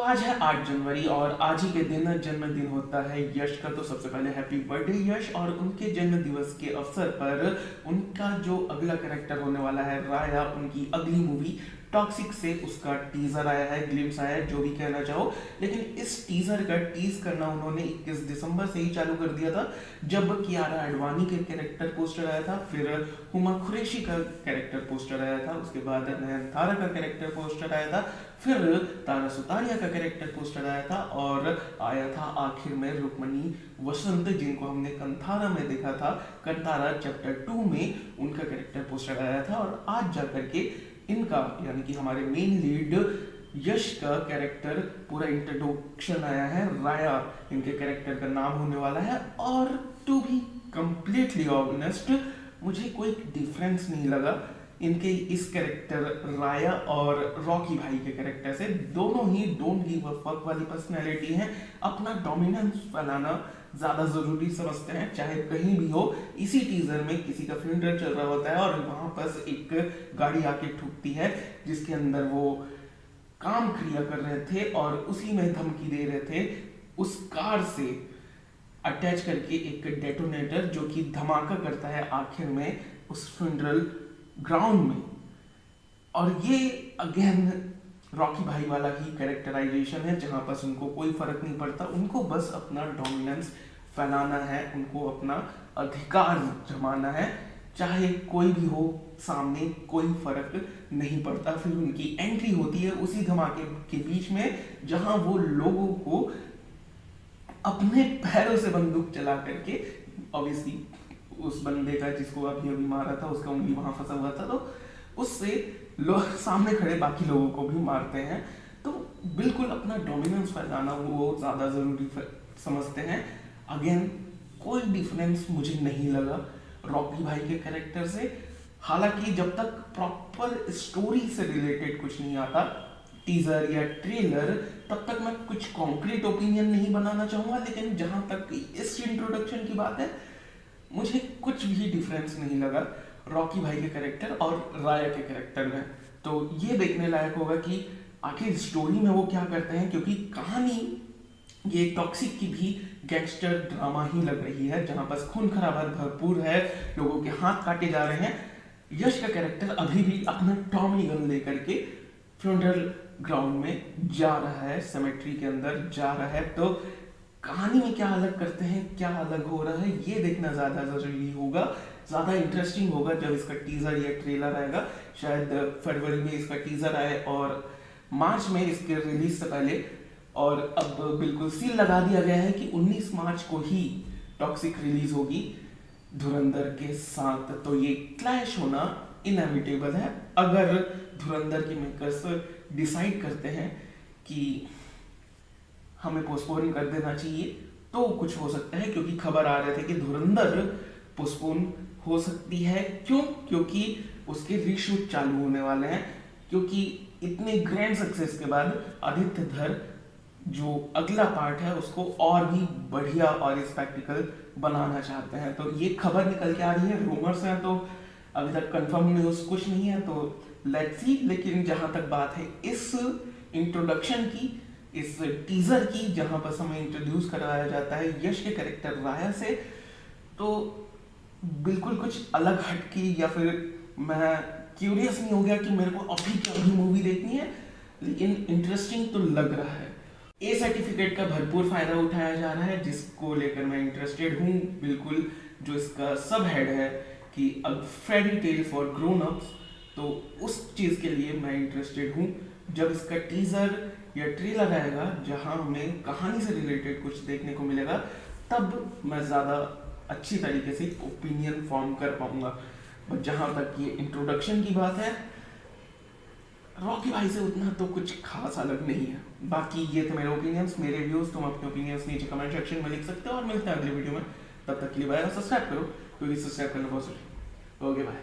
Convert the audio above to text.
आज है 8 जनवरी और आज ही के दिन जन्मदिन होता है यश का। तो सबसे पहले हैप्पी बर्थडे यश। और उनके जन्म दिवस के अवसर पर उनका जो अगला कैरेक्टर होने वाला है राया, उनकी अगली मूवी टॉक्सिक से उसका टीजर आया है, ग्लिम्स आया है, जो भी कहना चाहो। लेकिन इस टीजर का टीज करना उन्होंने 21 दिसंबर से ही चालू कर दिया था, जब कियारा आडवाणी के कैरेक्टर पोस्टर आया था, फिर हुमा कुरैशी का कैरेक्टर पोस्टर आया था, उसके बाद नयनतारा का कैरेक्टर पोस्टर आया था, फिर तारा सुतारिया का कैरेक्टर पोस्टर आया था, और आया था आखिर में रुक्मणी वसंत, जिनको हमने कंथारा में देखा था। कंथारा चैप्टर 2 में उनका कैरेक्टर पोस्टर आया था। और आज जाकर के इनका यानी कि हमारे मेन लीड यश का कैरेक्टर पूरा इंट्रोडक्शन आया है। राया इनके कैरेक्टर का नाम होने वाला है। और टू बी कंप्लीटली ऑनेस्ट, मुझे कोई डिफरेंस नहीं लगा इनके इस कैरेक्टर राया और रॉकी भाई के कैरेक्टर से। दोनों ही डोंट गिव अ फक वाली पर्सनैलिटी हैं, अपना डोमिनेंस फैलाना ज्यादा जरूरी समझते हैं, चाहे कहीं भी हो। इसी टीजर में किसी का फ्यूनरल चल रहा होता है और वहां पर एक गाड़ी आके ठुकती है, जिसके अंदर वो काम क्रिया कर रहे थे और उसी में धमकी दे रहे थे। उस कार से अटैच करके एक डेटोनेटर जो कि धमाका करता है आखिर में उस फ्यूनरल ग्राउंड में। और ये अगेन रॉकी भाई वाला ही कैरेक्टराइजेशन है, जहां पर उनको कोई फर्क नहीं पड़ता, उनको बस अपना डोमिनेंस फैलाना है, उनको अपना अधिकार जमाना है, चाहे कोई भी हो सामने कोई फर्क नहीं पड़ता। फिर उनकी एंट्री होती है उसी धमाके के बीच में, जहां वो लोगों को अपने पैरों से बंदूक चला करके, ऑब्वियसली उस बंदे का जिसको अभी अभी मारा था उसका उंगली वहां फंसा हुआ था, तो उससे लोग सामने खड़े बाकी लोगों को भी मारते हैं। तो बिल्कुल अपना डोमिनेंस फैलाना वो ज्यादा जरूरी समझते हैं। अगेन कोई डिफरेंस मुझे नहीं लगा रॉकी भाई के कैरेक्टर से। हालांकि जब तक प्रॉपर स्टोरी से रिलेटेड कुछ नहीं आता टीजर या ट्रेलर, तब तक मैं कुछ कॉन्क्रीट ओपिनियन नहीं बनाना चाहूंगा। लेकिन जहां तक इस इंट्रोडक्शन की बात है, मुझे कुछ भी डिफरेंस नहीं लगा रॉकी भाई के कैरेक्टर और राया के कैरेक्टर में। तो ये देखने लायक होगा कि आखिर स्टोरी में वो क्या करते हैं, क्योंकि कहानी ये टॉक्सिक की भी गैंगस्टर ड्रामा ही लग रही है, जहां पर खून खराबा भरपूर है, लोगों के हाथ काटे जा रहे हैं। यश का कैरेक्टर अभी भी अपना टॉमी गन लेकर के फ्यूनरल ग्राउंड में जा रहा है, सेमेट्री के अंदर जा रहा है। तो कहानी में क्या अलग करते हैं, क्या अलग हो रहा है, ये देखना ज्यादा जरूरी होगा, ज्यादा इंटरेस्टिंग होगा जब इसका टीजर या ट्रेलर आएगा। शायद फरवरी में इसका टीजर आए और मार्च में इसके रिलीज से पहले। और अब बिल्कुल सील लगा दिया गया है कि 19 मार्च को ही टॉक्सिक रिलीज होगी धुरंधर के साथ। तो ये क्लैश होना इनएविटेबल है। अगर धुरंधर के मेकर्स डिसाइड करते हैं कि हमें पोस्टपोन कर देना चाहिए, तो कुछ हो सकता है, क्योंकि खबर आ रहे थे कि धुरंधर पोस्टपोन हो सकती है। क्यों? क्योंकि उसके रीशूट चालू होने वाले हैं, क्योंकि इतने ग्रैंड सक्सेस के बाद आदित्य धर जो अगला पार्ट है उसको और भी बढ़िया और स्पेक्टिकल बनाना चाहते हैं। तो ये खबर निकल के आ रही है, रूमर्स हैं, तो अभी तक कंफर्म न्यूज कुछ नहीं है, तो लेट्स सी। लेकिन जहां तक बात है इस इंट्रोडक्शन की, इस टीजर की, जहां पर हमें इंट्रोड्यूस करवाया जाता है यश के कैरेक्टर राया से, तो बिल्कुल कुछ अलग हटके, या फिर मैं क्यूरियस नहीं हो गया कि मेरे को अभी की अभी मूवी देखनी है, लेकिन इंटरेस्टिंग तो लग रहा है। ए सर्टिफिकेट का भरपूर फायदा उठाया जा रहा है, जिसको लेकर मैं इंटरेस्टेड हूँ बिल्कुल। जो इसका सब हेड है कि अब fairy tale for grown ups, तो उस चीज के लिए मैं इंटरेस्टेड हूँ। जब इसका टीजर या ट्रेलर आएगा जहां हमें कहानी से रिलेटेड कुछ देखने को मिलेगा, तब मैं ज्यादा अच्छी तरीके से ओपिनियन फॉर्म कर पाऊंगा। बट जहां तक ये इंट्रोडक्शन की बात है, रॉकी भाई से उतना तो कुछ खास अलग नहीं है। बाकी ये थे मेरे ओपिनियंस, मेरे व्यूज। तुम अपने ओपिनियंस नीचे कमेंट सेक्शन में लिख सकते हो और मिलते हैं अगले वीडियो में। तब तक के लिए बाय, सब्सक्राइब करो, क्योंकि सब्सक्राइब करना बहुत जरूरी है। Okay bye.